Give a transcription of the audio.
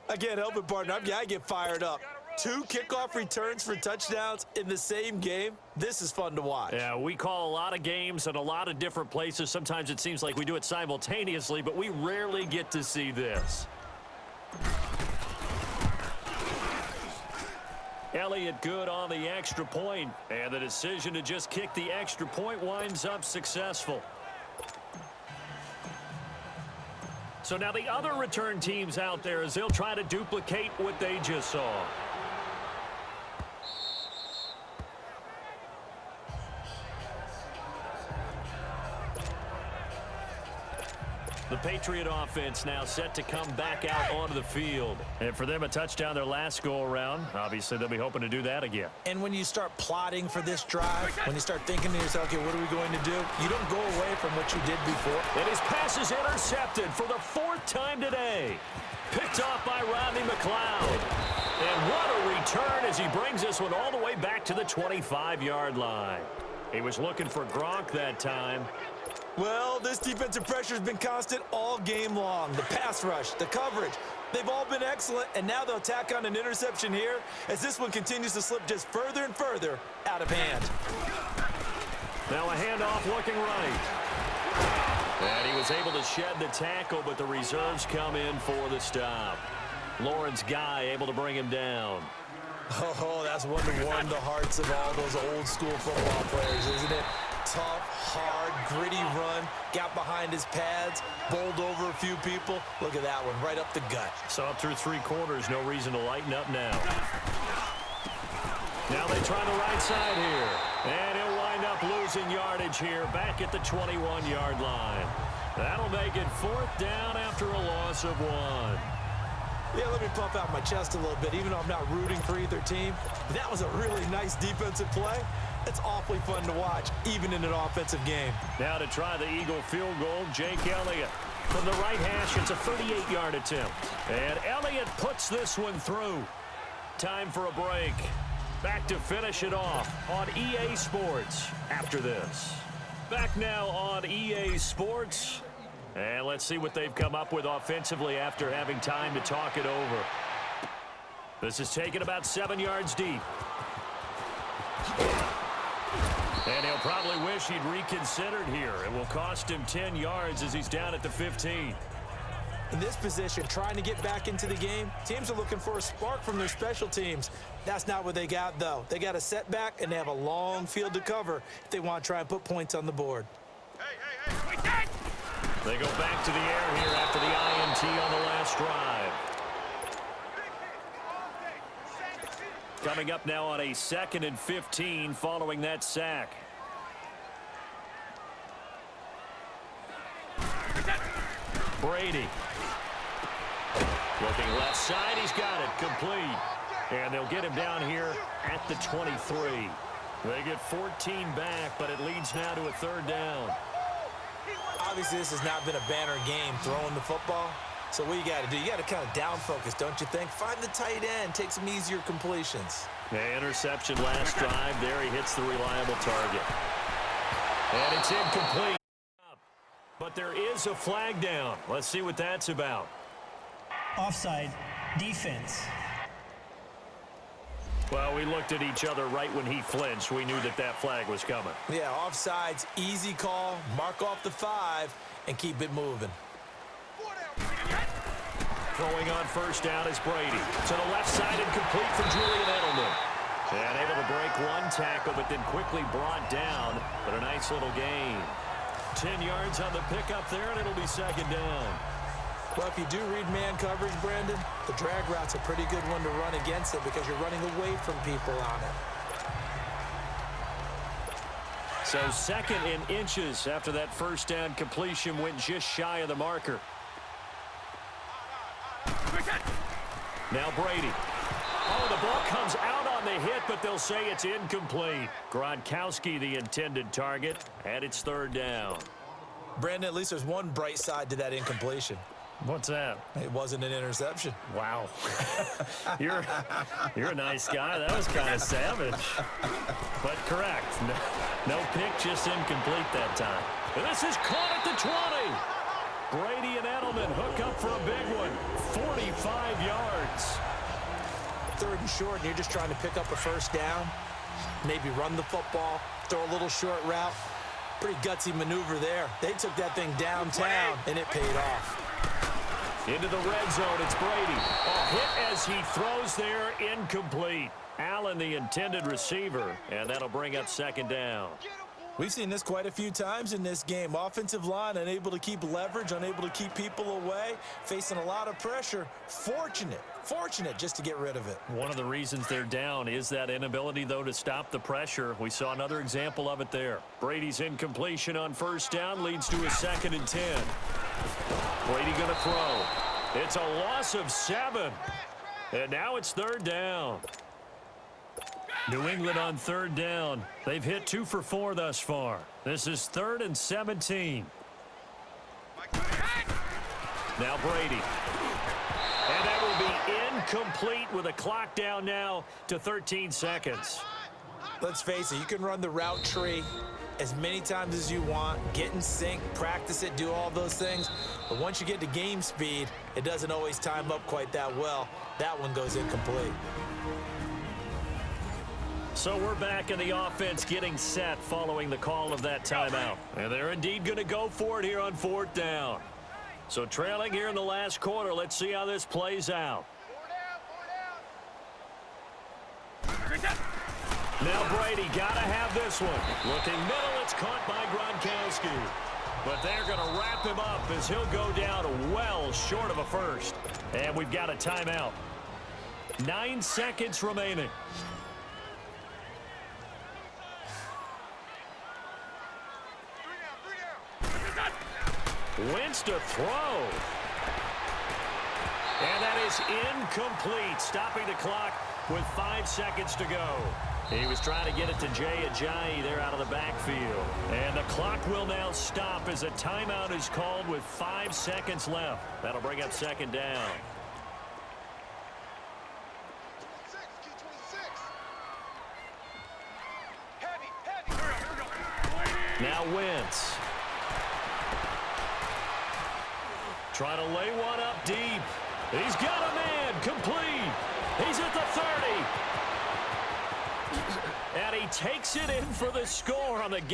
I can't help it, partner. I get fired up. 2 kickoff returns for touchdowns in the same game. This is fun to watch. Yeah, we call a lot of games in a lot of different places. Sometimes it seems like we do it simultaneously, but we rarely get to see this. Elliott good on the extra point, and the decision to just kick the extra point winds up successful. So now the other return teams out there as they'll try to duplicate what they just saw. The Patriot offense now set to come back out onto the field. And for them, a touchdown their last go-around. Obviously, they'll be hoping to do that again. And when you start plotting for this drive, when you start thinking to yourself, okay, what are we going to do? You don't go away from what you did before. And his pass is intercepted for the 4th time today. Picked off by Rodney McLeod. And what a return as he brings this one all the way back to the 25-yard line. He was looking for Gronk that time. Well, this defensive pressure has been constant all game long. The pass rush, the coverage, they've all been excellent, and now they'll tack on an interception here as this one continues to slip just further and further out of hand. Now a handoff looking right. And he was able to shed the tackle, but the reserves come in for the stop. Lawrence Guy able to bring him down. Oh, that's one to warm the hearts of all those old school football players, isn't it? Tough, hard, gritty run, got behind his pads, bowled over a few people. Look at that one, right up the gut. So up through 3 quarters, no reason to lighten up now. Now they try the right side here. And he'll wind up losing yardage here back at the 21-yard line. That'll make it 4th down after a loss of 1. Yeah, let me puff out my chest a little bit, even though I'm not rooting for either team. That was a really nice defensive play. It's awfully fun to watch, even in an offensive game. Now to try the Eagle field goal, Jake Elliott. From the right hash, it's a 38-yard attempt. And Elliott puts this one through. Time for a break. Back to finish it off on EA Sports after this. Back now on EA Sports. And let's see what they've come up with offensively after having time to talk it over. This is taken about 7 yards deep. And he'll probably wish he'd reconsidered here. It will cost him 10 yards as he's down at the 15. In this position, trying to get back into the game, teams are looking for a spark from their special teams. That's not what they got, though. They got a setback, and they have a long field to cover if they want to try and put points on the board. They go back to the air here after the INT on the last drive. Coming up now on a 2nd and 15 following that sack. Brady. Looking left side, he's got it, complete. And they'll get him down here at the 23. They get 14 back, but it leads now to a 3rd down. Obviously, this has not been a banner game throwing the football. So what you got to do, you got to kind of down focus, don't you think? Find the tight end, take some easier completions. The interception last drive. There he hits the reliable target. And it's incomplete. But there is a flag down. Let's see what that's about. Offside, defense. Well, we looked at each other right when he flinched. We knew that that flag was coming. Yeah, offsides, easy call, mark off the 5, and keep it moving. Throwing on 1st down is Brady. To the left side and complete for Julian Edelman. And able to break 1 tackle, but then quickly brought down. But a nice little gain. 10 yards on the pickup there, and it'll be 2nd down. Well, if you do read man coverage, Brandon, the drag route's a pretty good one to run against it because you're running away from people on it. So 2nd and inches after that 1st down completion went just shy of the marker. Now Brady. Oh, the ball comes out on the hit, but they'll say it's incomplete. Gronkowski, the intended target, and it's 3rd down. Brandon, at least there's one bright side to that incompletion. What's that? It wasn't an interception. Wow. You're a nice guy. That was kind of savage. But correct. No pick, just incomplete that time. And this is caught at the 20. Brady and Edelman Gentlemen hook up for a big one. 45 yards. 3rd and short, and you're just trying to pick up a first down. Maybe run the football, throw a little short route. Pretty gutsy maneuver there. They took that thing downtown, and it paid off. Into the red zone, it's Brady. A hit as he throws there, incomplete. Allen, the intended receiver, and that'll bring up 2nd down. We've seen this quite a few times in this game. Offensive line unable to keep leverage, unable to keep people away, facing a lot of pressure. Fortunate just to get rid of it. One of the reasons they're down is that inability, though, to stop the pressure. We saw another example of it there. Brady's incompletion on 1st down leads to a 2nd and 10. Brady going to throw. It's a loss of 7. And now it's 3rd down. New England on 3rd down. They've hit 2 for 4 thus far. This is 3rd and 17. Now Brady. And that will be incomplete with a clock down now to 13 seconds. Let's face it, you can run the route tree as many times as you want, get in sync, practice it, do all those things. But once you get to game speed, it doesn't always time up quite that well. That one goes incomplete. So we're back in the offense getting set following the call of that timeout. And they're indeed going to go for it here on 4th down. So trailing here in the last quarter, let's see how this plays out. Now Brady got to have this one. Looking middle, it's caught by Gronkowski. But they're going to wrap him up as he'll go down well short of a first. And we've got a timeout. 9 seconds remaining. Wentz to throw. And that is incomplete, stopping the clock with 5 seconds to go. He was trying to get it to Jay Ajayi there out of the backfield. And the clock will now stop as a timeout is called with 5 seconds left. That'll bring up 2nd down. Now Wentz. Trying to lay one up deep. He's got a man. Complete. He's at the 30. And he takes it in for the score on the game.